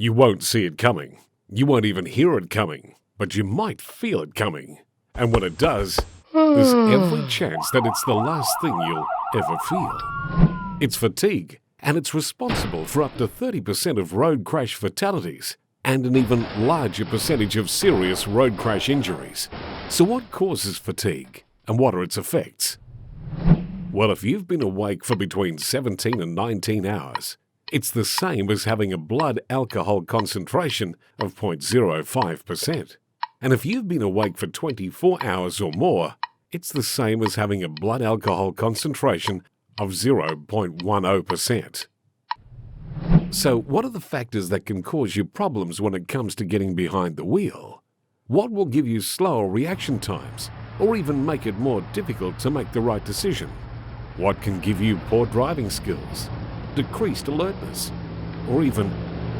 You won't see it coming. You won't even hear it coming, but you might feel it coming. And when it does, there's every chance that it's the last thing you'll ever feel. It's fatigue, and it's responsible for up to 30% of road crash fatalities and an even larger percentage of serious road crash injuries. So what causes fatigue, and what are its effects? Well, if you've been awake for between 17 and 19 hours, it's the same as having a blood alcohol concentration of 0.05%. And if you've been awake for 24 hours or more, it's the same as having a blood alcohol concentration of 0.10%. So what are the factors that can cause you problems when it comes to getting behind the wheel? What will give you slower reaction times, or even make it more difficult to make the right decision? What can give you poor driving skills, decreased alertness, or even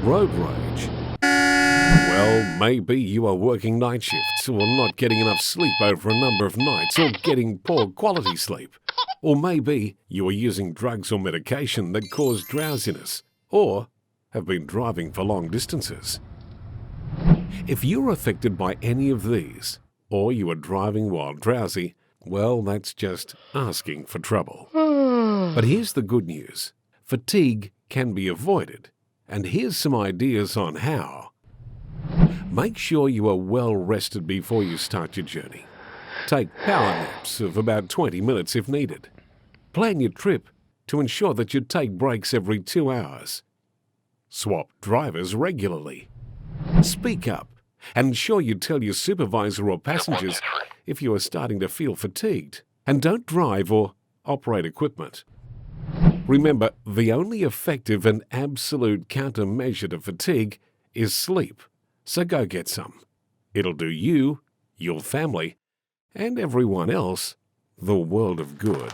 road rage? Well, maybe you are working night shifts, or not getting enough sleep over a number of nights, or getting poor quality sleep. Or maybe you are using drugs or medication that cause drowsiness, or have been driving for long distances. If you're affected by any of these, or you are driving while drowsy, well, that's just asking for trouble. But here's the good news. Fatigue can be avoided, and here's some ideas on how. Make sure you are well rested before you start your journey. Take power naps of about 20 minutes if needed. Plan your trip to ensure that you take breaks every 2 hours. Swap drivers regularly. Speak up and ensure you tell your supervisor or passengers if you are starting to feel fatigued. And don't drive or operate equipment. Remember, the only effective and absolute countermeasure to fatigue is sleep. So go get some. It'll do you, your family, and everyone else the world of good.